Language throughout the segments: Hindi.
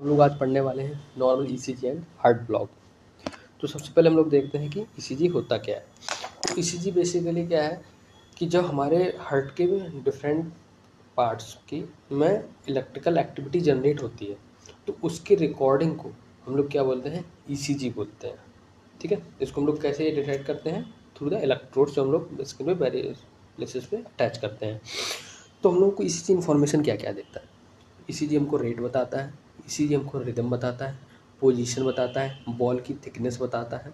हम लोग आज पढ़ने वाले हैं normal ECG and heart block. तो सबसे पहले हम लोग देखते हैं कि ईसीजी होता क्या है। तो ईसीजी बेसिकली क्या है कि जब हमारे हार्ट के डिफरेंट पार्ट्स की में इलेक्ट्रिकल एक्टिविटी जनरेट होती है तो उसकी रिकॉर्डिंग को हम लोग क्या बोलते हैं, ईसीजी बोलते हैं। ठीक है, इसको हम लोग कैसे डिटेक्ट करते हैं, थ्रू द इलेक्ट्रोड्स जो हम लोग स्किन में वेरियस प्लेसेस पे अटैच करते हैं। तो हम लोग को ईसीजी इन्फॉर्मेशन क्या क्या देता है। ईसीजी हमको रेट बताता है, ईसीजी हमको रिदम बताता है, पोजीशन बताता है, बॉल की थिकनेस बताता है,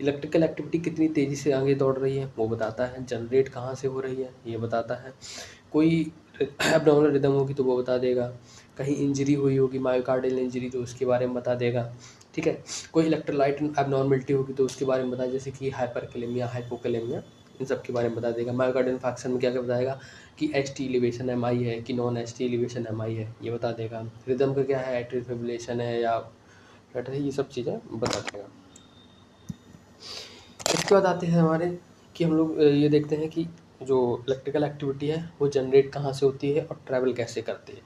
इलेक्ट्रिकल एक्टिविटी कितनी तेज़ी से आगे दौड़ रही है वो बताता है, जनरेट कहाँ से हो रही है ये बताता है, कोई एब्डोमिनल रिदम होगी तो वो बता देगा, कहीं इंजरी हुई होगी मायोकार्डियल इंजरी तो उसके बारे में बता देगा। ठीक है, कोई इलेक्ट्रोलाइट एबनॉर्मलिटी होगी तो उसके बारे में बताए, जैसे कि हाइपरकैलेमिया, हाइपोकैलेमिया, इन सब के बारे में बता देगा। मायोकार्डियल इन्फार्क्शन में क्या क्या बताएगा कि H T elevation M I है कि non H T elevation M I है ये बता देगा। रिदम का क्या है, एट्रियल फिब्रिलेशन है या फ्लटर है, ये सब चीज़ें बता देगा। इसके बाद आते हैं हमारे कि हम लोग ये देखते हैं कि जो इलेक्ट्रिकल एक्टिविटी है वो जनरेट कहाँ से होती है और ट्रैवल कैसे करती है।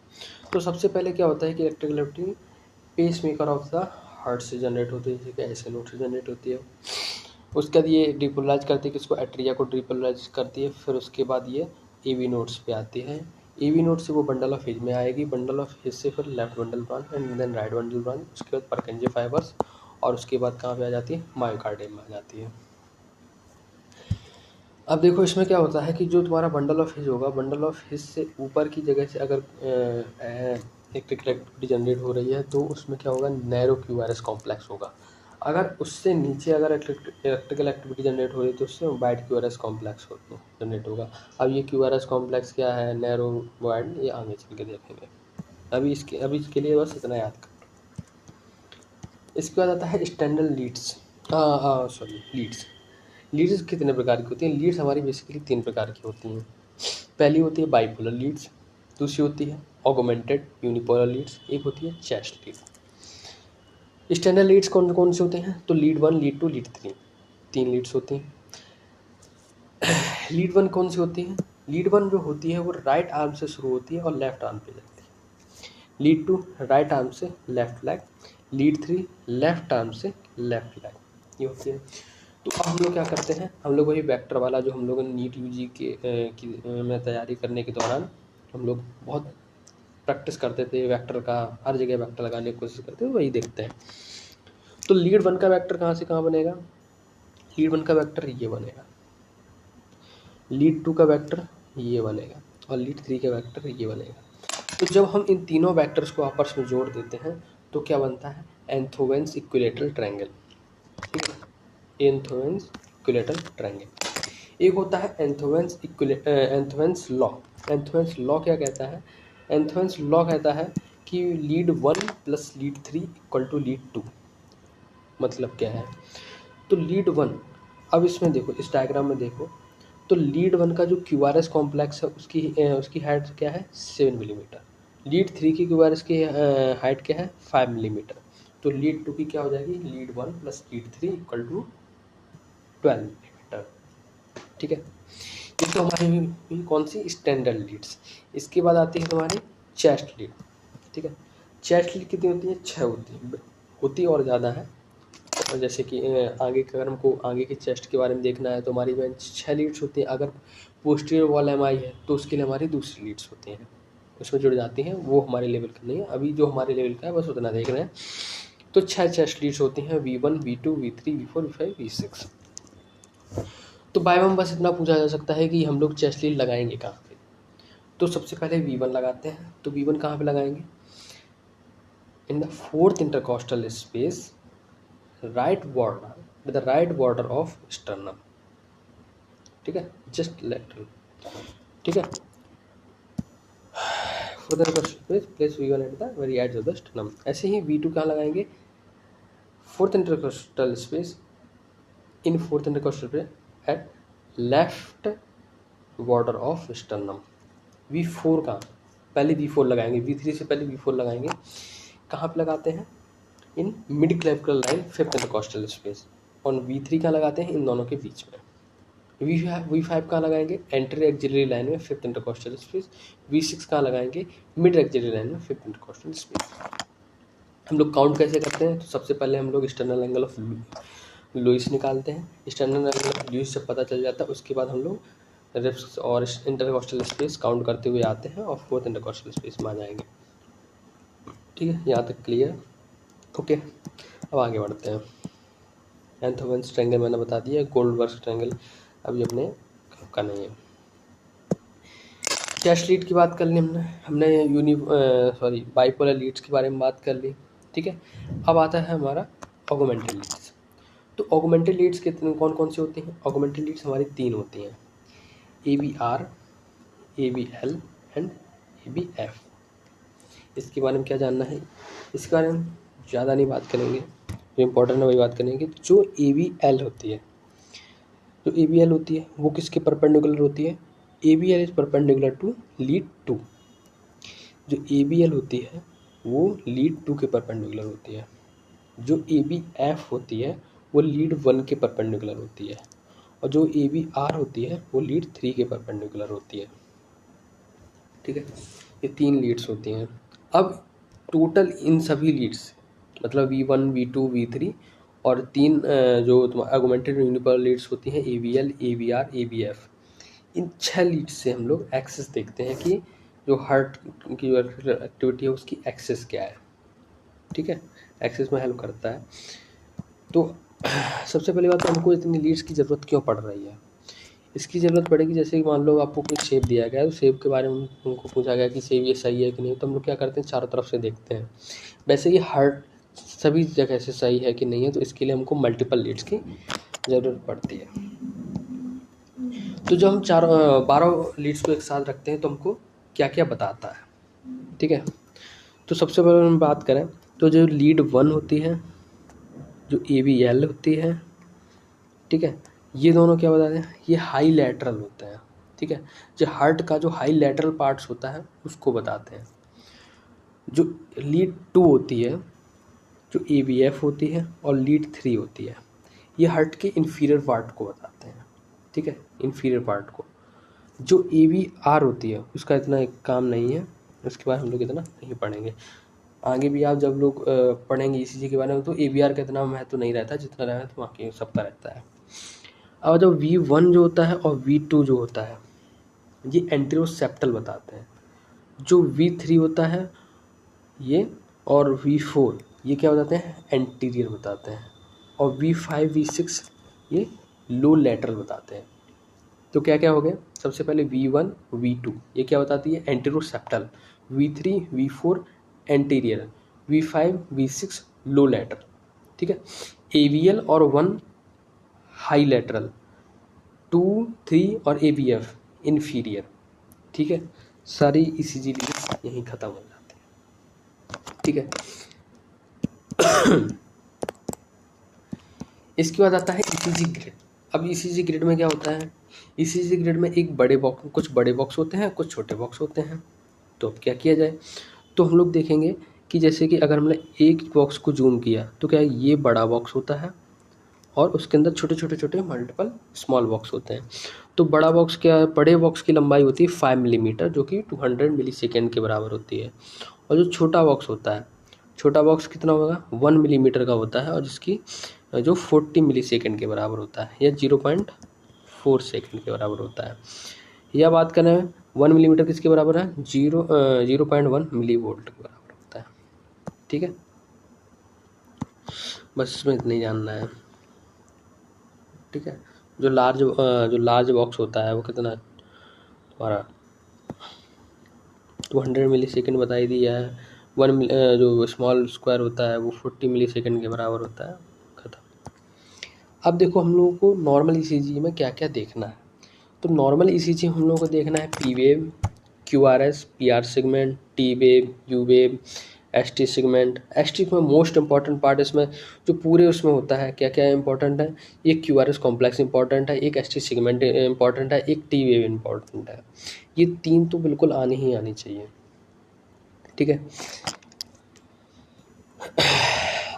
तो सबसे पहले क्या होता है कि electrical activity pacemaker of the heart से जनरेट होती है, जैसे कि ऐसे नोट से जनरेट होती है। उसके बाद ये डिपोलराइज करती है, किसको, एट्रिया को डिपोलराइज करती है। फिर उसके बाद ये एवी नोड्स पे आती है, एवी नोड से वो बंडल ऑफ हिज में आएगी, बंडल ऑफ हिज से फिर left bundle branch and then right bundle branch, उसके बाद परकेंजे फाइबर्स, और उसके बाद कहाँ पे आ जाती है, मायोकार्डियम में आ जाती है। अब देखो इसमें क्या होता है कि जो तुम्हारा बंडल ऑफ हिज होगा, बंडल ऑफ हिज से ऊपर की जगह से अगर इलेक्ट्रिकल एक्टिविटी जनरेट हो रही है तो उसमें क्या होगा, नैरो क्यूआरएस कॉम्प्लेक्स होगा। अगर उससे नीचे अगर इलेक्ट्रिकल एक्टिविटी जनरेट हो रही है तो उससे वाइड क्यूआरएस कॉम्प्लेक्स जनरेट होगा। अब ये क्यूआरएस कॉम्प्लेक्स क्या है, नैरो वाइड, ये आगे चल के देखेंगे। अभी इसके लिए बस इतना याद कर। इसके बाद आता है स्टैंडर्ड लीड्स, लीड्स। लीड्स कितने प्रकार की होती हैं, लीड्स हमारी बेसिकली 3 प्रकार की होती हैं। पहली होती है बाइपोलर लीड्स, दूसरी होती है ऑगमेंटेड यूनिपोलर लीड्स, एक होती है चेस्ट लीड। स्टैंडर्ड लीड्स कौन कौन से होते हैं, तो लीड 1, लीड 2, लीड 3, 3 लीड्स होती हैं। लीड 1 कौन सी होती है, लीड 1 जो होती है वो राइट आर्म से शुरू होती है और लेफ्ट आर्म पे जाती है। लीड 2 राइट आर्म से left leg, lead 3 left arm से लेफ्ट लेग, ये होती है। तो अब हम लोग क्या करते हैं, हम लोग वही वेक्टर वाला जो हम लोग नीट यूजी में तैयारी करने के दौरान हम लोग बहुत प्रैक्टिस करते थे वेक्टर का, हर जगह वेक्टर लगाने की कोशिश करते थे, वही देखते हैं। तो लीड 1 का वेक्टर कहाँ से कहाँ बनेगा, लीड 1 का वेक्टर ये बनेगा, लीड 2 का वेक्टर ये बनेगा और लीड 3 का वेक्टर ये बनेगा। तो जब हम इन तीनों वेक्टर्स को आपस में जोड़ देते हैं तो क्या बनता है, एंथोवेंस इक्विलेटरल ट्रायंगल। ठीक है, एंथोवेंस इक्विलेटरल ट्रायंगल। एक होता है एंथोवेंस लॉ। एंथोवेंस लॉ क्या कहता है, एंथोवेंस लॉ कहता है कि lead 1 plus lead 3 equal to lead 2। मतलब क्या है, तो लीड 1, अब इसमें देखो, इस डायग्राम में देखो, तो लीड 1 का जो क्यूआरएस कॉम्प्लेक्स है उसकी हाइट क्या है, 7 मिलीमीटर। लीड 3 की क्यूआरएस की हाइट क्या है, 5 मिलीमीटर। तो लीड 2 की क्या हो जाएगी, lead 1 plus lead 3 equal to 12 millimetre. ठीक है, ये तो हमारी कौन सी, स्टैंडर्ड लीड्स। इसके बाद आती है हमारी चेस्ट लीड। ठीक है, चेस्ट लीड कितनी होती है, 6 होती है और ज़्यादा है। और जैसे कि आगे अगर हमको आगे के चेस्ट के बारे में देखना है तो हमारी बेंच 6 लीड्स होती हैं। अगर पोस्टीरियर वॉल एमआई है तो उसके लिए हमारी दूसरी लीड्स होती हैं, उसमें जुड़ जाती हैं, वो हमारे लेवल का नहीं है, अभी जो हमारे लेवल का है बस उतना देख रहे हैं। तो 6 चेस्ट लीड्स होती हैं, V1, V2, V3, V4, V5, V6। तो बाय वन बस इतना पूछा जा सकता है कि हम लोग चेस्ट लीड लगाएंगे कहाँ पे। तो सबसे पहले V1 लगाते हैं, तो V1 कहाँ पे लगाएंगे, in the 4th intercostal space, right border, with the right border of sternum. ठीक है, जस्ट लेटरल। ठीक है, further place V1 at the very edge of the sternum. ऐसे ही V2 कहाँ लगाएंगे, 4th intercostal space, in 4th intercostal space at left border of sternum. V4 का पहले V4 लगाएंगे, V3 से पहले V4 लगाएंगे। कहाँ पे लगाते हैं, in mid clavicle line 5th intercostal space, और V3 कहाँ लगाते हैं, इन दोनों के बीच में। V5 कहाँ लगाएंगे, एंट्री एक्सिलरी लाइन में 5th इंटरकॉस्टल स्पेस। V6 कहाँ लगाएंगे, मिड एक्सिलरी लाइन में 5th इंटरकॉस्टल स्पेस। हम लोग काउंट कैसे करते हैं? तो सबसे पहले हम लोग एक्सटर्नल एंगल ऑफ लुइस निकालते हैं। एक्सटर्नल एंगल ऑफ लुइस जब पता चल जाता है उसके बाद हम लोग रिब्स और इंटरकॉस्टल स्पेस काउंट करते हुए आते हैं और फोर्थ इंटरकॉस्टल स्पेस में आ जाएंगे। ठीक है, यहाँ तक क्लियर? ओके, अब आगे बढ़ते हैं। एंथोवेंस ट्रायंगल मैंने बता दिया, गोल्डबर्ग ट्रायंगल अभी अपने का नहीं है। चेस्ट लीड की बात कर ली हमने बाइपोलर लीड्स के बारे में बात कर ली। ठीक है, अब आता है हमारा ऑगमेंटेड लीड्स। तो ऑगमेंटेड लीड्स कितने कौन कौन सी होती हैं? ऑगमेंटेड लीड्स हमारी 3 होती हैं, ABR, ABL एंड ABF। इसके बारे में क्या जानना है? इसके बारे में ज़्यादा नहीं बात करेंगे, जो इम्पोर्टेंट है वही बात करेंगे। जो ABL होती है, जो ABL होती है वो किसके परपेंडिकुलर होती है? ABL is perpendicular to lead 2। जो ABL होती है वो लीड 2 के परपेंडिकुलर होती है। जो ABF होती है वो लीड 1 के परपेंडिकुलर होती है, और जो ABR होती है वो लीड 3 के परपेंडिकुलर होती है। ठीक है, ये 3 लीड्स होती हैं। अब टोटल इन सभी लीड्स मतलब V1, V2, V3 और 3 जो ऑगमेंटेड यूनिपोलर लीड्स होती हैं ABL, ABR, ABF, इन 6 लीड्स से हम लोग एक्सेस देखते हैं कि जो हार्ट की जो एक्टिविटी है उसकी एक्सेस क्या है। ठीक है, एक्सेस में हेल्प करता है। तो सबसे पहली बात तो हमको इतनी लीड्स की ज़रूरत क्यों पड़ रही है? इसकी ज़रूरत पड़ेगी जैसे कि मान लो आपको कोई शेप दिया गया है, तो शेप के बारे में हमको पूछा गया कि शेप ये सही है कि नहीं, तो हम लोग क्या करते हैं, चारों तरफ से देखते हैं। वैसे ही हार्ट सभी जगह से सही है कि नहीं है, तो इसके लिए हमको मल्टीपल लीड्स की ज़रूरत पड़ती है। तो जब हम 12 लीड्स को एक साथ रखते हैं तो हमको क्या क्या बताता है? ठीक है, तो सबसे पहले हम बात करें तो जो लीड 1 होती है, जो ABL होती है, ठीक है, ये दोनों क्या बताते हैं? ये हाई लैटरल होते हैं। ठीक है, जो हार्ट का जो हाई लैटरल पार्ट्स होता है उसको बताते हैं। जो लीड 2 होती है, जो ABF होती है, और लीड 3 होती है, ये हार्ट के इन्फीरियर पार्ट को बताते हैं। ठीक है, इन्फीरियर पार्ट को। जो ABR होती है उसका इतना एक काम नहीं है, उसके बाद हम लोग इतना नहीं पढ़ेंगे। आगे भी आप जब लोग पढ़ेंगे ECG के बारे में तो ABR का इतना महत्व नहीं रहता जितना रहता बाकी सबका रहता है। अब जब V1 जो होता है और V2 जो होता है ये एंटेरोसेप्टल बताते हैं। जो V3 होता है ये और V4 ये क्या बताते हैं? एंटीरियर बताते हैं। और V5, V6 ये लो लैटरल बताते हैं। तो क्या क्या हो गया? सबसे पहले V1, V2 ये क्या बताती है? एंटेरोसेप्टल। V3, V4 anterior. V5, V6 लो लैटरल। ठीक है, ABL और 1 हाई लैटरल, 2, 3 और ABF इन्फीरियर। ठीक है, सारी ECG लीड्स यहीं ख़त्म हो जाती है। ठीक है, इसके बाद आता है ECG ग्रिड। अब ECG ग्रिड में क्या होता है? ECG ग्रिड में एक बड़े बॉक्स, कुछ बड़े बॉक्स होते हैं, कुछ छोटे बॉक्स होते हैं। तो अब क्या किया जाए? तो हम लोग देखेंगे कि जैसे कि अगर हमने एक बॉक्स को जूम किया तो क्या ये बड़ा बॉक्स होता है और उसके अंदर छोटे छोटे छोटे मल्टीपल स्मॉल बॉक्स होते हैं। तो बड़ा बॉक्स क्या है? बड़े बॉक्स की लंबाई होती है 5 मिलीमीटर, जो कि 200 मिलीसेकेंड के बराबर होती है। और जो छोटा बॉक्स होता है, छोटा बॉक्स कितना होगा? 1 मिलीमीटर का होता है और जिसकी जो 40 मिलीसेकेंड के बराबर होता है, या 0.4 सेकेंड के बराबर होता है। यह बात करें 1 मिलीमीटर किसके बराबर है? 0.1 मिली वोल्ट के बराबर होता है। ठीक है, बस इसमें इतना ही जानना है। ठीक है, जो लार्ज बॉक्स होता है वो कितना तुम्हारा 200 मिली सेकेंड बता ही दिया है। जो स्मॉल स्क्वायर होता है वो 40 मिली सेकेंड के बराबर होता है। खत्म। अब देखो हम लोगों को नॉर्मल ECG में क्या क्या देखना है। तो नॉर्मल ECG हम लोगों को देखना है P wave, QRS, PR segment, T wave, U wave, ST segment. ST में मोस्ट इंपॉर्टेंट पार्ट इसमें जो पूरे उसमें होता है, क्या क्या इंपॉर्टेंट है? एक QRS कॉम्प्लेक्स इंपॉर्टेंट है, एक ST सेगमेंट इंपॉर्टेंट है, एक T वेव इंपॉर्टेंट है। ये 3 तो बिल्कुल आनी ही आनी चाहिए। ठीक है,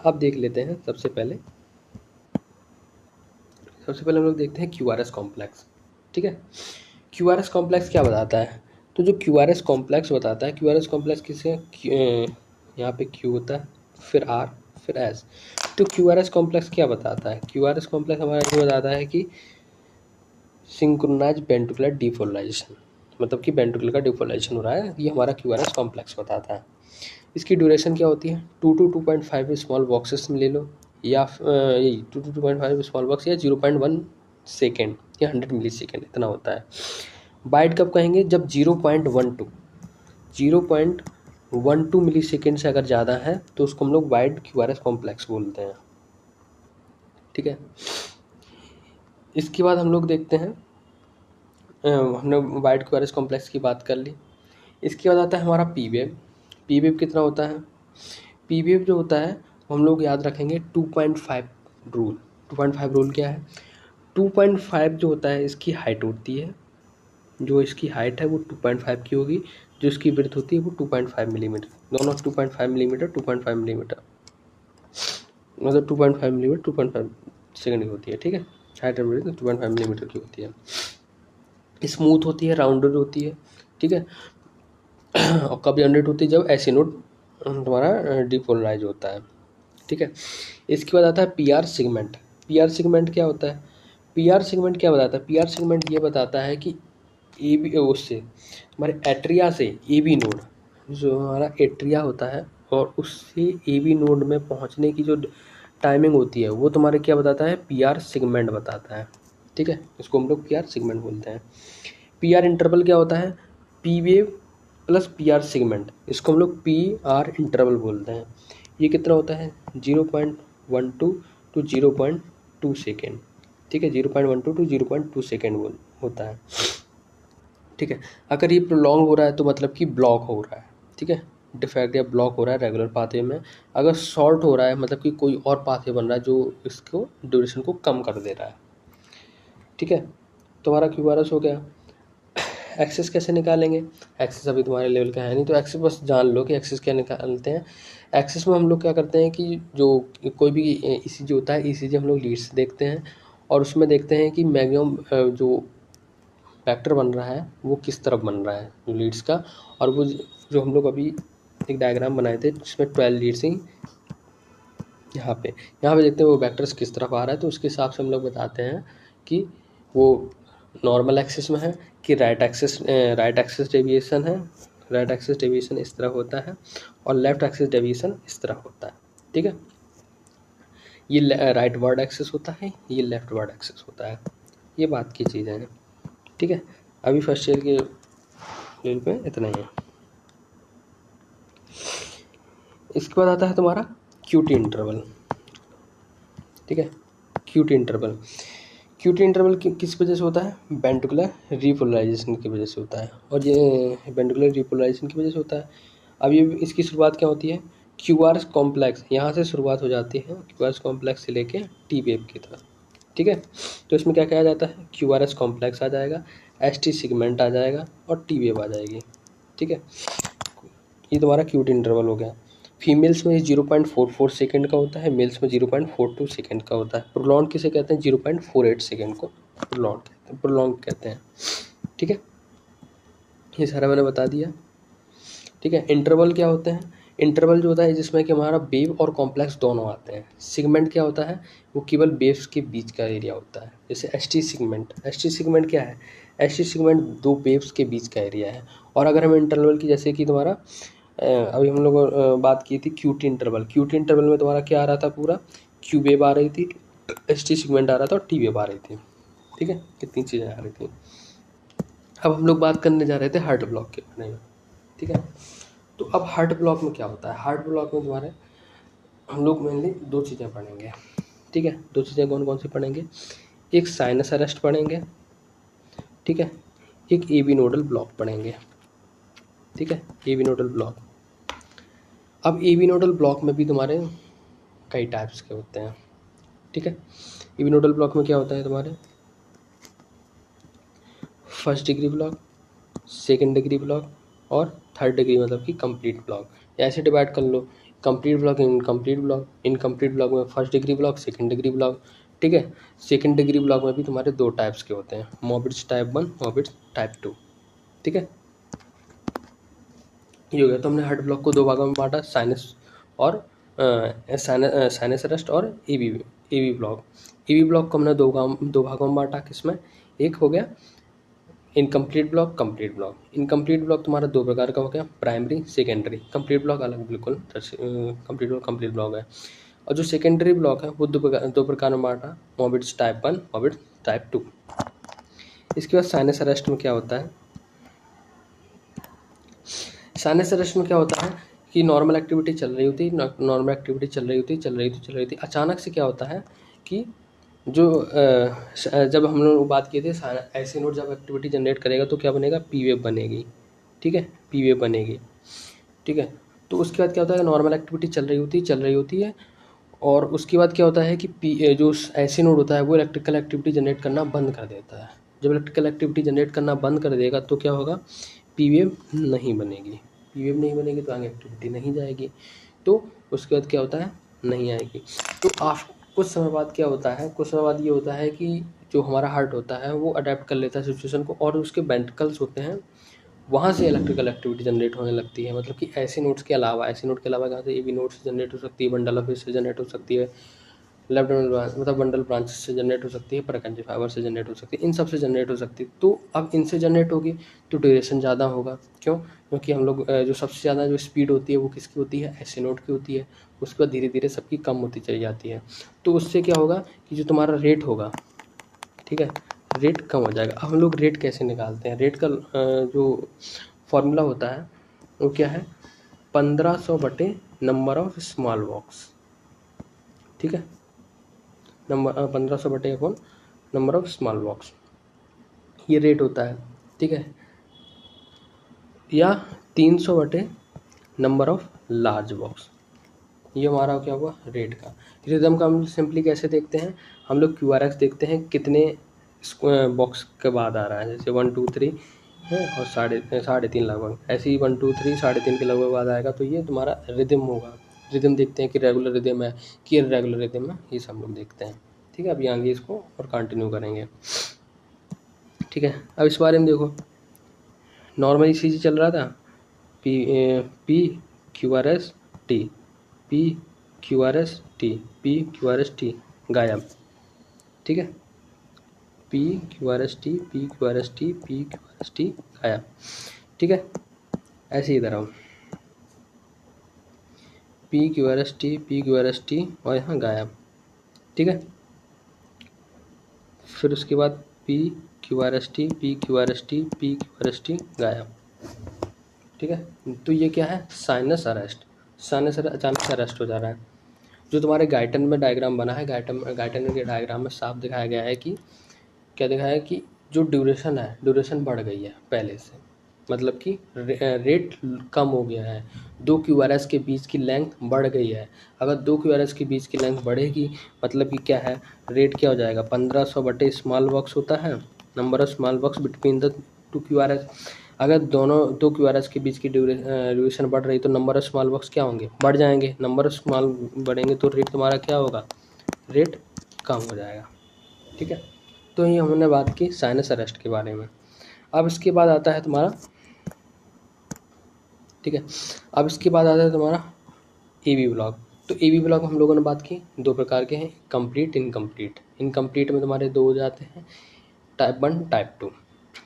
अब देख लेते हैं। सबसे पहले हम लोग देखते हैं QRS कॉम्प्लेक्स। ठीक है, QRS कॉम्प्लेक्स क्या बताता है? तो जो QRS कॉम्प्लेक्स बताता है, QRS कॉम्प्लेक्स किसे यहाँ पे Q होता है, फिर आर, फिर एस। तो क्यू आर एस कॉम्प्लेक्स क्या बताता है? क्यू आर एस कॉम्प्लेक्स हमारा ये बताता है कि सिंक्रोनाइज वेंट्रिकुलर डिपोलराइजेशन, मतलब कि वेंट्रिकुलर का डिपोलराइजेशन हो रहा है, ये हमारा क्यू आर एस कॉम्प्लेक्स बताता है। इसकी ड्यूरेशन क्या होती है? 2 to 2.5 स्मॉल बॉक्सेस में ले लो, या यही 2 to 2.5 स्मॉल बॉक्स, या 0.1 सेकेंड या 100 मिली सेकेंड, इतना होता है। बाइट कब कहेंगे? जब 0.12 मिली सेकेंड से अगर ज़्यादा है तो उसको हम लोग wide Q R S complex बोलते हैं। ठीक है, इसके बाद हम लोग देखते हैं, हमने wide Q R S complex की बात कर ली। इसके बाद आता है हमारा पी वेव। पी वेव कितना होता है? पी वेव जो होता है हम लोग याद रखेंगे 2.5 रूल। 2.5 रूल क्या है? 2.5 जो होता है इसकी हाइट होती है, जो इसकी हाइट है वो 2.5 की होगी, जो इसकी विड्थ होती है वो 2.5 मिलीमीटर, दोनों 2.5 मिलीमीटर 2.5 मिलीमीटर, मतलब 2.5 मिलीमीटर 2.5 सेकेंड की होती है। ठीक है, हाइट और विड्थ 2.5 मिलीमीटर की होती है। स्मूथ होती है, राउंडेड होती है। ठीक है, और कब जनरेट होती है? जब ऐसी नोड तुम्हारा डिपोलराइज होता है। ठीक है, इसके बाद आता है P R segment. P R segment क्या होता है? पी आर सेगमेंट क्या बताता है? पी आर सेगमेंट ये बताता है कि ए बी, उससे हमारे एट्रिया से ए बी नोड, जो हमारा एट्रिया होता है और उससे ए बी नोड में पहुंचने की जो टाइमिंग होती है वो तुम्हारे क्या बताता है? पी आर सेगमेंट बताता है। ठीक है, इसको हम लोग पी आर सेगमेंट बोलते हैं। पी आर इंटरवल क्या होता है? P wave plus P R segment, इसको हम लोग पी आर इंटरवल बोलते हैं। ये कितना होता है? 0.12 to 0.2 सेकेंड। ठीक है, 0.12 to 0.2 सेकेंड होता है। ठीक है, अगर ये प्रोलॉन्ग हो रहा है तो मतलब कि ब्लॉक हो रहा है। ठीक है, डिफेक्ट या ब्लॉक हो रहा है रेगुलर पाथवे में। अगर शॉर्ट हो रहा है मतलब कि कोई और पाथवे बन रहा है जो इसको ड्यूरेशन को कम कर दे रहा है। ठीक है, तुम्हारा क्यू आर एस हो गया। एक्सेस कैसे निकालेंगे? एक्सेस अभी तुम्हारे लेवल का है नहीं, तो एक्सेस बस जान लो कि एक्सेस क्या निकालते हैं। एक्सेस में हम लोग क्या करते हैं कि जो कोई भी ईसीजी होता है, ईसीजी हम लोग लीड्स देखते हैं और उसमें देखते हैं कि मैक्सिमम जो वेक्टर बन रहा है वो किस तरफ बन रहा है, जो लीड्स का। और वो जो हम लोग अभी एक डायग्राम बनाए थे जिसमें 12 लीड्स ही, यहाँ पे देखते हैं वो वेक्टर्स किस तरफ आ रहा है, तो उसके हिसाब से हम लोग बताते हैं कि वो नॉर्मल एक्सिस में है कि राइट एक्सिस डेविएशन है। राइट एक्सिस डेविएशन इस तरह होता है और लेफ्ट एक्सिस डेविएशन इस तरह होता है। ठीक है, ये राइट वर्ड एक्सिस होता है, ये लेफ्ट वर्ड एक्सिस होता है। ये बात की चीज़ें हैं। ठीक है, अभी फर्स्ट ईयर के लेवल पे इतना ही है। इसके बाद आता है तुम्हारा क्यूटी इंटरवल। ठीक है, क्यूटी इंटरवल, क्यूटी इंटरवल किस वजह से होता है? वेंट्रिकुलर रिपोलराइजेशन की वजह से होता है, और ये वेंट्रिकुलर रिपोलराइजेशन की वजह से होता है। अब ये इसकी शुरुआत क्या होती है? क्यू आर कॉम्प्लेक्स, यहाँ से शुरुआत हो जाती है क्यू आर कॉम्प्लेक्स से लेके टी वेव की तरफ। ठीक है, तो इसमें क्या कहा जाता है? क्यू आर एस कॉम्प्लेक्स आ जाएगा, एस टी सिगमेंट आ जाएगा और टी वेव आ जाएगी। ठीक है, ये तुम्हारा क्यूटी इंटरवल हो गया। फीमेल्स में 0.44 सेकेंड का होता है, मेल्स में 0.42 सेकेंड का होता है। प्रोलॉन्ग किसे कहते हैं? 0.48 सेकेंड को प्रोलॉन्ग कहते हैं। ठीक है, ये सारा मैंने बता दिया। ठीक है, इंटरवल क्या होते हैं? इंटरवल जो होता है जिसमें कि हमारा वेव और कॉम्प्लेक्स दोनों आते हैं। सेगमेंट क्या होता है? वो केवल वेव्स के बीच का एरिया होता है। जैसे एस टी सेगमेंट क्या है? एस टी सेगमेंट दो वेव्स के बीच का एरिया है। और अगर हम इंटरवल की, जैसे कि तुम्हारा अभी हम लोग बात की थी क्यूटी इंटरवल। क्यूटी इंटरवल में तुम्हारा क्या आ रहा था? पूरा क्यू वेव आ रही थी, एस टी सेगमेंट आ रहा था और टी वेव आ रही थी। ठीक है, कितनी चीज़ें आ रही थी। अब हम लोग बात करने जा रहे थे हार्ट ब्लॉक के बारे में। ठीक है, तो अब हार्ट ब्लॉक में क्या होता है? हार्ट ब्लॉक में तुम्हारे हम लोग मेनली दो चीज़ें पढ़ेंगे। ठीक है, दो चीज़ें कौन कौन सी पढ़ेंगे? एक साइनस अरेस्ट पढ़ेंगे। ठीक है, एक ए बी नोडल ब्लॉक पढ़ेंगे। ठीक है, ए बी नोडल ब्लॉक। अब ए बी नोडल ब्लॉक में भी तुम्हारे कई टाइप्स के होते हैं। ठीक है, ए बी नोडल ब्लॉक में क्या होता है? तुम्हारे first degree block, second degree block और थर्ड डिग्री, मतलब कि कंप्लीट ब्लॉक। ऐसे डिवाइड कर लो, complete block, incomplete block. Incomplete block में first degree block, second degree block. ठीक है, सेकेंड डिग्री ब्लॉक में भी तुम्हारे दो टाइप्स के होते हैं, मॉबिट्स टाइप 1, मॉबिट्स टाइप 2। ठीक है, ये हो गया। तो हमने हार्ट ब्लॉक को दो भागों में बांटा, साइनस और साइनस अरेस्ट और एवी ब्लॉक। एवी ब्लॉक को हमने दो भागों में बांटा। किसमें? एक हो गया incomplete block, complete block. Incomplete block तुम्हारा दो प्रकार का हो गया, प्राइमरी सेकेंडरी। कंप्लीट ब्लॉक अलग बिल्कुल, कंप्लीट ब्लॉक है। और जो सेकेंडरी ब्लॉक है वो दो प्रकार में बांटा, मोबिट्स टाइप 1, मोबिट्स टाइप 2। इसके बाद साइनस अरेस्ट में क्या होता है? साइनस अरेस्ट में क्या होता है कि नॉर्मल एक्टिविटी चल रही होती, अचानक से क्या होता है कि जो जब हम लोग बात किए थे ऐसे नोड जब एक्टिविटी जनरेट करेगा तो क्या बनेगा? पी वेव बनेगी। ठीक है, पी वेव बनेगी। ठीक है, तो उसके बाद क्या होता है? नॉर्मल एक्टिविटी चल रही होती है और उसके बाद क्या होता है कि जो ऐसे नोड होता है वो इलेक्ट्रिकल एक्टिविटी जनरेट करना बंद कर देता है। जब इलेक्ट्रिकल एक्टिविटी जनरेट करना बंद कर देगा तो क्या होगा? पी वेव नहीं बनेगी। पी वेव नहीं बनेगी तो आगे एक्टिविटी नहीं जाएगी, तो उसके बाद क्या होता है? नहीं आएगी। तो कुछ समय बाद क्या होता है? कुछ समय बाद ये होता है कि जो हमारा हार्ट होता है वो अडेप्ट कर लेता है सिचुएशन को, और उसके वेंट्रिकल्स होते हैं वहाँ से इलेक्ट्रिकल एक्टिविटी जनरेट होने लगती है। मतलब कि ऐसे नोड्स के अलावा कहाँ से? एबी नोड से जनरेट हो सकती है, बंडल ऑफ से जनरेट हो सकती है, लेफ्ट मतलब बंडल ब्रांच से जनरेट हो सकती है, परकंजी फाइबर से जनरेट हो सकती है, इन सब से जनरेट हो सकती है। तो अब इनसे जनरेट होगी तो ड्यूरेशन ज़्यादा होगा। क्यों? क्योंकि हम लोग जो सबसे ज़्यादा जो स्पीड होती है वो किसकी होती है? ऐसे नोड की होती है। उसके बाद धीरे धीरे सबकी कम होती चली जाती है। तो उससे क्या होगा कि जो तुम्हारा रेट होगा, ठीक है, रेट कम हो जाएगा। अब हम लोग रेट कैसे निकालते हैं? रेट का जो फॉर्मूला होता है वो क्या है? 1500 बटे नंबर ऑफ स्मॉल बॉक्स। ठीक है, नंबर 1500 बटे upon number of small box, ये रेट होता है। ठीक है, या 300 बटे नंबर ऑफ लार्ज बॉक्स, ये हमारा क्या हुआ? रेट का। रिदम का हम सिंपली कैसे देखते हैं? हम लोग QRS देखते हैं कितने बॉक्स के बाद आ रहा है। जैसे 1 2 3 है और साढ़े तीन लगभग, ऐसे ही 1 2 3 3.5 के लगभग बाद आएगा, तो ये तुम्हारा रिदम होगा। रिदम देखते हैं कि रेगुलर रिदम है कि इर्रेगुलर रिदम है, ये सब लोग देखते हैं। ठीक है, अभी आगे इसको और कंटिन्यू करेंगे। ठीक है, अब इस बारे में देखो, नॉर्मल ECG चल रहा था, P QRS T, P QRS T गायब। ठीक है, पी QRS टी गायब। ठीक है, ऐसे ही इधर आओ, पी QRS टी और यहाँ गायब। ठीक है, फिर उसके बाद पी QRS टी गायब। ठीक है, तो ये क्या है? Sinus arrest. अचानक से अरेस्ट हो जा रहा है। जो तुम्हारे गाइटन में डायग्राम बना है, गाइटन के डायग्राम में साफ दिखाया गया है कि क्या दिखाया है कि जो ड्यूरेशन बढ़ गई है पहले से, मतलब कि रेट कम हो गया है। 2 QRS के बीच की लेंथ बढ़ गई है। अगर 2 QRS के बीच की लेंथ बढ़ेगी मतलब कि क्या है? रेट क्या हो जाएगा? 1500 बटे स्मॉल बॉक्स होता है, number of small box between the 2 QRS। अगर दोनों 2 QRS के बीच की ड्यूरेशन बढ़ रही तो नंबर ऑफ स्मॉल बॉक्स क्या होंगे? बढ़ जाएंगे। नंबर ऑफ स्मॉल बढ़ेंगे तो रेट तुम्हारा क्या होगा? रेट कम हो जाएगा। ठीक है, तो ये हमने बात की साइनस अरेस्ट के बारे में। अब इसके बाद आता है तुम्हारा, ठीक है, अब इसके बाद आता है तुम्हारा एवी ब्लॉक। तो एवी ब्लॉक हम लोगों ने बात की, दो प्रकार के हैं, कंप्लीट, इनकम्प्लीट। इनकम्प्लीट में तुम्हारे दो हो जाते हैं, टाइप 1 टाइप 2,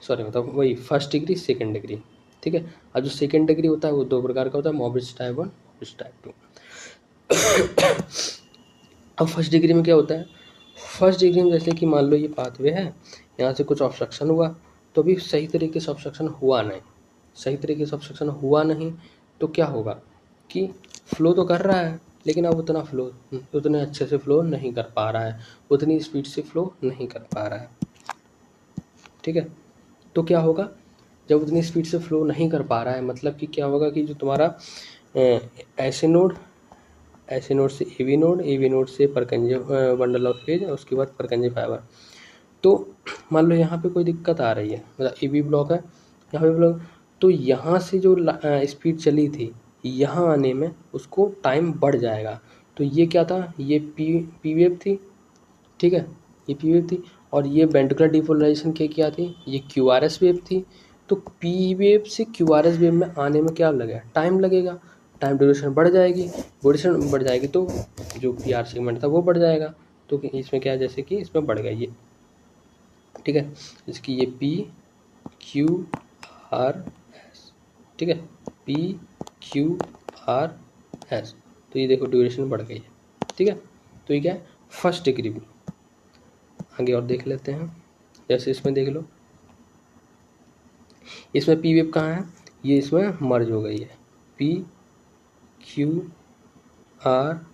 सॉरी मतलब वही फर्स्ट डिग्री सेकंड डिग्री। ठीक है, अब जो सेकंड डिग्री होता है वो दो प्रकार का होता है, मोबिट्स टाइप 1, मोबिट्स टाइप 2। अब फर्स्ट डिग्री में क्या होता है? फर्स्ट डिग्री में जैसे कि मान लो ये पाथवे है, यहाँ से कुछ ऑब्स्ट्रक्शन हुआ तो भी सही तरीके से ऑब्स्ट्रक्शन हुआ नहीं, तो क्या होगा कि फ्लो तो कर रहा है लेकिन अब उतने अच्छे से फ्लो नहीं कर पा रहा है, उतनी स्पीड से फ्लो नहीं कर पा रहा है। ठीक है, तो क्या होगा? जब उतनी स्पीड से फ्लो नहीं कर पा रहा है मतलब कि क्या होगा कि जो तुम्हारा ऐसे नोड से एवी नोड से परकंजे बंडल ऑफ फेज और उसके बाद परकंजे फाइबर। तो मान लो यहाँ पे कोई दिक्कत आ रही है, मतलब एवी ब्लॉक है, यहाँ पे ब्लॉक, तो यहाँ से जो स्पीड चली थी यहाँ आने में उसको टाइम बढ़ जाएगा। तो ये क्या था? ये पी वेव थी। ठीक है, ये पी वेव थी और ये वेंट्रिकुलर डिपोलराइजेशन क्या थी? ये QRS वेव थी। तो पी वेव से QRS वेव में आने में क्या लगेगा? टाइम लगेगा। टाइम ड्यूरेशन बढ़ जाएगी, ड्यूरेशन बढ़ जाएगी तो जो पी आर सेगमेंट था वो बढ़ जाएगा। तो इसमें क्या है, जैसे कि इसमें बढ़ गई ये, ठीक है, इसकी ये पी क्यू आर एस, ठीक है, पी क्यू आर एस, तो ये देखो ड्यूरेशन बढ़ गई है, ठीक है। तो ये क्या है, फर्स्ट डिग्री में। आगे और देख लेते हैं, जैसे इसमें देख लो, इसमें पी वेव कहाँ है, ये इसमें मर्ज हो गई है, पी क्यू आर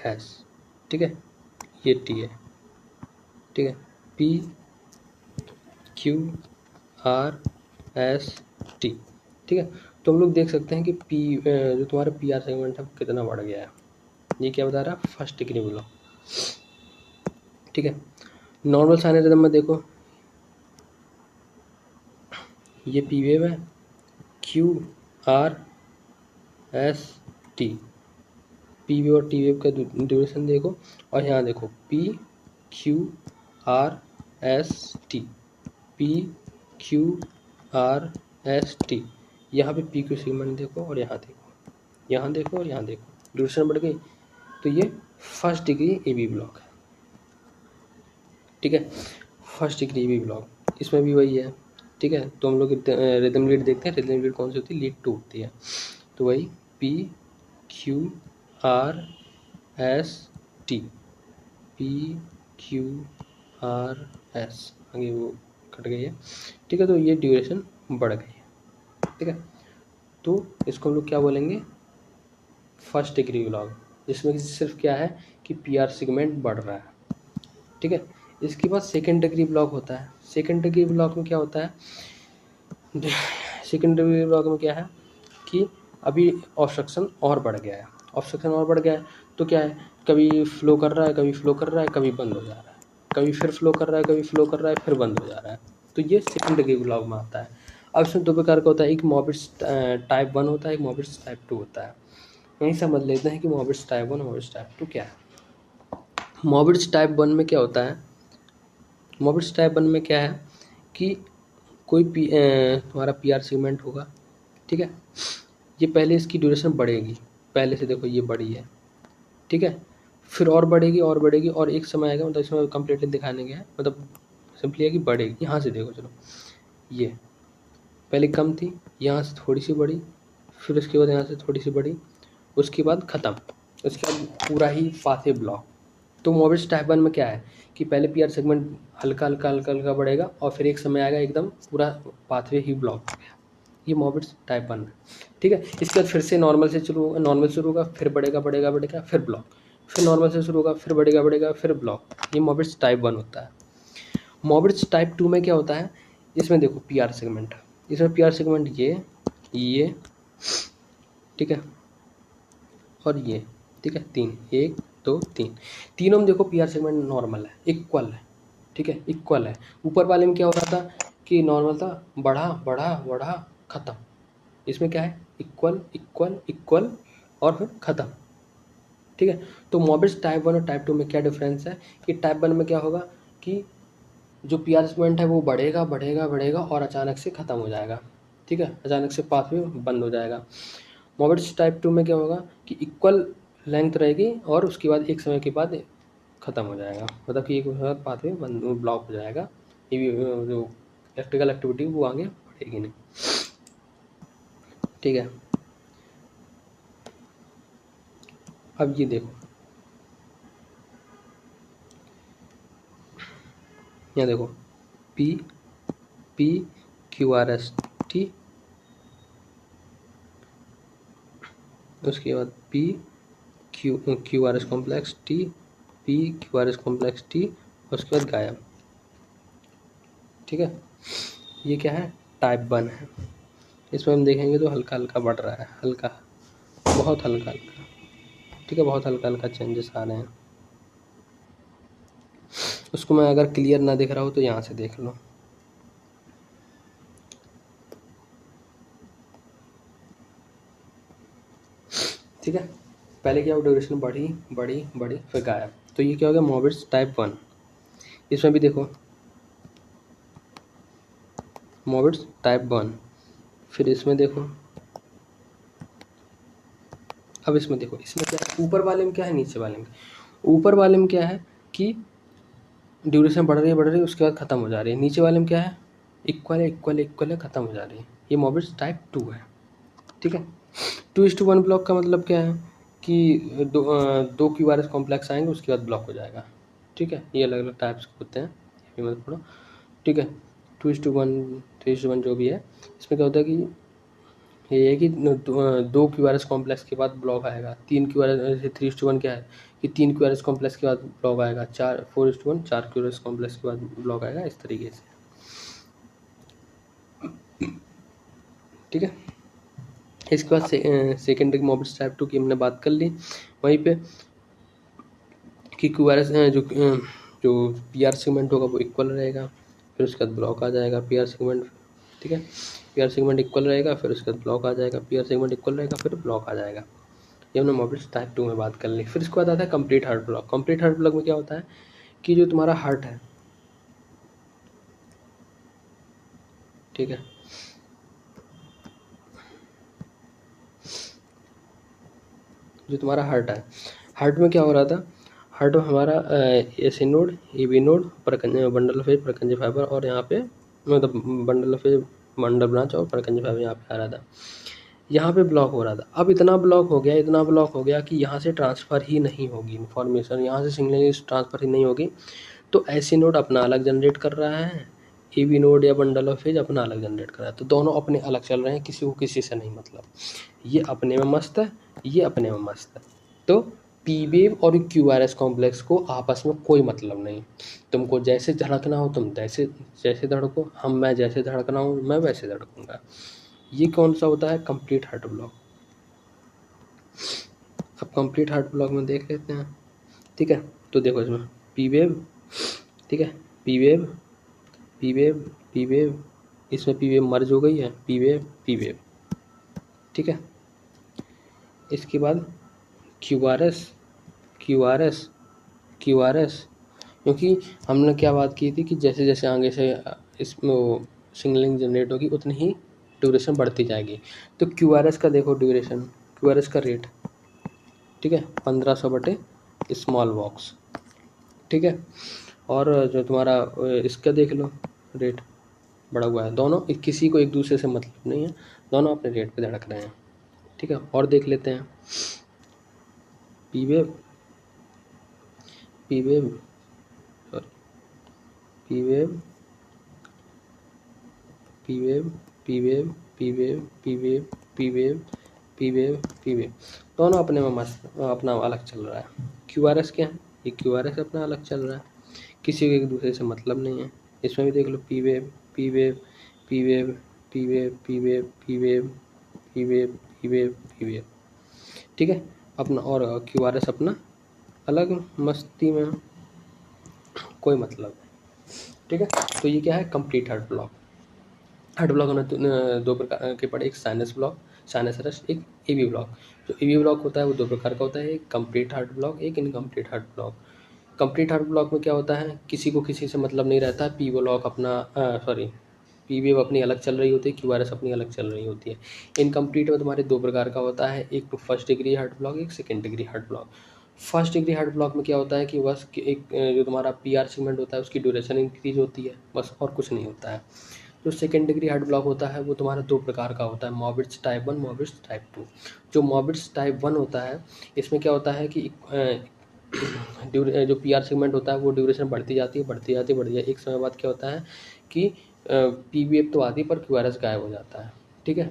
एस, ठीक है, ये टी है, ठीक है, P Q R S T, ठीक है। तो हम लोग देख सकते हैं कि जो तुम्हारा पी आर सेगमेंट है वो कितना बढ़ गया है। ये क्या बता रहा है, फर्स्ट डिग्री ब्लॉक, ठीक है। नॉर्मल साइन रिदम में देखो, ये पी वेव है, Q R S T, P wave और टी वेव का ड्यूरेशन देखो, और यहाँ देखो P Q R S T, P Q R S T, यहाँ पे पी क्यू सेगमेंट देखो, और यहाँ देखो, यहाँ देखो और यहाँ देखो, ड्यूरेशन बढ़ गई। तो ये first degree A B block है, ठीक है, first degree A B block. इसमें भी वही है, ठीक है। तो हम लोग रिदम लीड देखते हैं, रिदम लीड कौन सी होती है, लीड 2 होती है। तो वही P Q R S T, P Q R S, आगे वो कट गई है, ठीक है। तो ये ड्यूरेशन बढ़ गई है, ठीक है। तो इसको हम लोग क्या बोलेंगे, फर्स्ट डिग्री ब्लॉक, जिसमें कि सिर्फ क्या है कि पी आर सेगमेंट बढ़ रहा है, ठीक है। इसके बाद सेकेंड डिग्री ब्लॉक होता है। सेकेंड डिग्री ब्लॉक में क्या होता है, सेकेंड डिग्री ब्लॉक में क्या है कि अभी ऑब्स्ट्रक्शन और बढ़ गया है, ऑब्स्ट्रक्शन और बढ़ गया है, तो क्या है, कभी फ्लो कर रहा है, कभी फ्लो कर रहा है, कभी बंद हो जा रहा है, कभी फिर फ्लो कर रहा है, कभी फ्लो कर रहा है, फिर बंद हो जा रहा है। तो ये सेकेंड डिग्री ब्लॉक में आता है। अब इसमें दो प्रकार का होता है, एक मोबिट्स टाइप 1 होता है, एक मोबिट्स टाइप 2 होता है। यही समझ लेते हैं कि मोबिट्स टाइप 1 और मोबिट्स टाइप 2 क्या है। मोबिट्स टाइप 1 में क्या होता है, मोबिट्स टाइप 1 में क्या है कि कोई तुम्हारा पी आर सेगमेंट होगा, ठीक है। ये पहले इसकी ड्यूरेशन बढ़ेगी, पहले से देखो ये बढ़ी है, ठीक है, फिर और बढ़ेगी और बढ़ेगी, और एक समय आएगा, मतलब इसमें कंप्लीटली दिखाने गया है, मतलब सिंपली है कि बढ़ेगी। यहाँ से देखो, चलो ये पहले कम थी, यहाँ से थोड़ी सी बढ़ी, फिर उसके बाद यहाँ से थोड़ी सी बढ़ी, उसके बाद ख़त्म, उसके बाद पूरा ही पाथे ब्लॉक। तो मोबिट्स टाइप 1 में क्या है कि पहले पी आर सेगमेंट हल्का हल्का हल्का हल्का बढ़ेगा, और फिर एक समय आएगा एकदम पूरा पाथवे ही ब्लॉक हो गया। ये मोबिट्स टाइप 1 है, ठीक है। इसके बाद फिर से नॉर्मल से शुरू होगा, नॉर्मल शुरू होगा, फिर बढ़ेगा बढ़ेगा बढ़ेगा, फिर ब्लॉक, फिर नॉर्मल से शुरू होगा, फिर बढ़ेगा बढ़ेगा, फिर ब्लॉक। ये मोबिट्स टाइप 1 होता है। मोबिट्स टाइप 2 में क्या होता है, इसमें देखो पी आर सेगमेंट, इसमें पी आर सेगमेंट ये, ठीक है, और ये, ठीक है, तीन, 1 2 3, तीनों में देखो पी आर सेगमेंट नॉर्मल है, इक्वल है, ठीक है, इक्वल है। ऊपर वाले में क्या हो रहा था कि नॉर्मल था, बढ़ा बढ़ा बढ़ा, खत्म। इसमें क्या है, इक्वल इक्वल इक्वल, और फिर ख़त्म, ठीक है। तो मोबिट्स टाइप 1 और टाइप 2 में क्या डिफरेंस है कि टाइप 1 में क्या होगा कि जो पी आर सेगमेंट है वो बढ़ेगा बढ़ेगा बढ़ेगा, और अचानक से ख़त्म हो जाएगा, ठीक है, अचानक से पाथवे बंद हो जाएगा। मोबिट्स टाइप 2 में क्या होगा कि इक्वल लेंथ रहेगी, और उसके बाद एक समय के बाद ख़त्म हो जाएगा, मतलब कि एक बार पाथवे बंद ब्लॉक हो जाएगा, ये भी जो इलेक्ट्रिकल एक्टिविटी वो आगे बढ़ेगी नहीं, ठीक है। अब ये देखो, यहाँ देखो P P Q R S T, उसके बाद P Q R S complex T, P Q R S complex T, उसके बाद गायब, ठीक है। ये क्या है, टाइप 1 है। इसमें हम देखेंगे तो हल्का हल्का बढ़ रहा है, हल्का, बहुत हल्का हल्का, ठीक है, बहुत हल्का हल्का चेंजेस आ रहे हैं। उसको मैं अगर क्लियर ना दिख रहा हो तो यहाँ से देख लो, ठीक है। पहले क्या ड्यूरेशन बढ़ी बढ़ी बढ़ी, फिर गायब। तो ये क्या हो गया, मोबिट्स टाइप 1। इसमें भी देखो मोबिट्स टाइप 1, फिर इसमें देखो अब इसमें देखो, इसमें क्या है, ऊपर वाले में क्या है, नीचे वाले में, ऊपर वाले में क्या है कि ड्यूरेशन बढ़ रही है उसके बाद ख़त्म हो जा रही है। नीचे वाले में क्या है, इक्वल है ख़त्म हो जा रही है। ये मोबिट्स टाइप 2 है। ठीक है, 2:1 ब्लॉक का मतलब क्या है कि दो क्यूआरएस कॉम्प्लेक्स आएंगे उसके बाद ब्लॉक हो जाएगा। ठीक है, ये अलग अलग टाइप्स होते हैं, ये मत पढ़ो। ठीक है, 2:1 3:1 जो भी है, इसमें क्या होता है कि ये है कि दो क्यूआरएस कॉम्प्लेक्स के बाद ब्लॉक आएगा, 3 क्यूआरएस, 3:1 क्या है कि 3 क्यूआरएस कॉम्प्लेक्स के बाद ब्लॉक आएगा, 4:1 4 क्यूआरएस कॉम्प्लेक्स के बाद ब्लॉक आएगा, इस तरीके से। ठीक है, इसके बाद सेकेंडरी मोबिट्स टाइप 2 की हमने बात कर ली। वहीं पे कि क्यूआरएस जो पीआर सेगमेंट होगा वो इक्वल रहेगा, फिर उसके बाद ब्लॉक आ जाएगा पीआर सेगमेंट। ठीक है, पीआर सेगमेंट इक्वल रहेगा, फिर उसके बाद ब्लॉक आ जाएगा, पीआर सेगमेंट इक्वल रहेगा, फिर ब्लॉक आ जाएगा। ये हमने मोबिट्स टाइप 2 में बात कर ली। फिर इसके बाद आता है complete heart block. Complete heart block में क्या होता है कि जो तुम्हारा हार्ट है, ठीक है, जो तुम्हारा हार्ट है, हार्ट में क्या हो रहा था, हार्ट में हमारा SA node, AV node, bundle of His, Purkinje fibre, और यहाँ पे मतलब bundle of His, bundle branch और परकंजे फाइबर यहाँ पे आ रहा था, यहाँ पे ब्लॉक हो रहा था। अब इतना ब्लॉक हो गया कि यहाँ से ट्रांसफ़र ही नहीं होगी इन्फॉर्मेशन, यहाँ से सिग्नल ट्रांसफ़र ही नहीं होगी। तो एसी नोड अपना अलग जनरेट कर रहा है, ईबी नोड या बंडल ऑफ एज अपना अलग जनरेट कर रहा है, तो दोनों अपने अलग चल रहे हैं, किसी को किसी से नहीं मतलब। ये अपने में मस्त है, ये अपने में मस्त है। तो पी वेव और क्यूआरएस कॉम्प्लेक्स को आपस में कोई मतलब नहीं। तुमको जैसे धड़कना हो तुम जैसे धड़को, मैं जैसे धड़कना हूँ मैं वैसे धड़कूँगा। ये कौन सा होता है, कंप्लीट हार्ट ब्लॉक। अब कंप्लीट हार्ट ब्लॉक में देख लेते हैं। ठीक है, तो देखो इसमें पी वेव, ठीक है, P wave P wave P wave, इसमें पी वेव मर्ज हो गई है, पी वेव। ठीक है, इसके बाद क्यूआरएस, क्योंकि हमने क्या बात की थी कि जैसे जैसे आगे से इसमें वो सिग्नलिंग जनरेट होगी उतनी ही ड्यूरेशन बढ़ती जाएगी। तो क्यूआरएस का देखो ड्यूरेशन, क्यूआरएस का रेट, ठीक है, 1500 बटे स्मॉल बॉक्स। ठीक है, और जो तुम्हारा इसका देख लो रेट बढ़ा हुआ है, दोनों किसी को एक दूसरे से मतलब नहीं है, दोनों अपने रेट पे धड़क रहे हैं। ठीक है, और देख लेते हैं पी वेव दोनों अपने में मस्त अपना अलग चल रहा है। क्यूआरएस क्या है, ये क्यूआरएस अपना अलग चल रहा है, किसी को एक दूसरे से मतलब नहीं है। इसमें भी देख लो पी वेव। ठीक है, अपना और क्यूआरएस अपना अलग मस्ती में, कोई मतलब नहीं। ठीक है, तो ये क्या है, complete heart block. Heart block हमने दो प्रकार के पढ़े, एक साइनस ब्लॉक, साइनस अरेस्ट, एक ईवी ब्लॉक। जो ईवी ब्लॉक होता है वो दो प्रकार का होता है, एक कंप्लीट हार्ट ब्लॉक, एक incomplete heart block. Complete heart block में क्या होता है, किसी को किसी से मतलब नहीं रहता, पी ब्लॉक अपना पी वेव अपनी अलग चल रही होती है, क्यूआरएस अपनी अलग चल रही होती है। इनकम्प्लीट में तुम्हारे दो प्रकार का होता है, एक तो फर्स्ट डिग्री हार्ट ब्लॉक, एक second degree heart block. First degree heart block में क्या होता है कि बस एक जो तुम्हारा पीआर सेगमेंट होता है उसकी ड्यूरेशन इंक्रीज होती है, बस और कुछ नहीं होता है। जो सेकेंड डिग्री हार्ट ब्लॉक होता है वो तुम्हारा दो प्रकार का होता है, मोबिट्स टाइप 1, मोबिट्स टाइप 2। जो मोबिट्स टाइप 1 होता है, इसमें क्या होता है कि जो पीआर सेगमेंट होता है वो ड्यूरेशन बढ़ती जाती है। एक समय बाद क्या होता है कि पीवीएफ तो आती है पर क्यूआरएस गायब हो जाता है। ठीक है,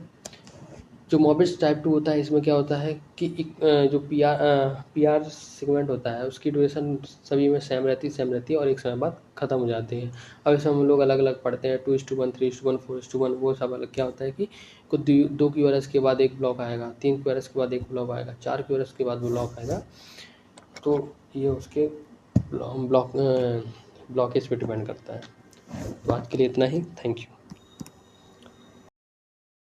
जो मोबिट्स टाइप 2 होता है इसमें क्या होता है कि जो पीआर सेगमेंट होता है उसकी ड्यूरेशन सभी में सेम रहती है और एक समय बाद ख़त्म हो जाती है। अब इसमें हम लोग अलग अलग पढ़ते हैं, 2:1, 3:1, 4:1, वो सब अलग। क्या होता है कि कुछ दो क्यूआरएस के बाद एक ब्लॉक आएगा, 3 क्यूआरएस के बाद एक ब्लॉक आएगा, 4 क्यूआरएस के बाद ब्लॉक आएगा। तो ये उसके ब्लॉकेज पे डिपेंड करता है। तो आज के लिए इतना ही, थैंक यू।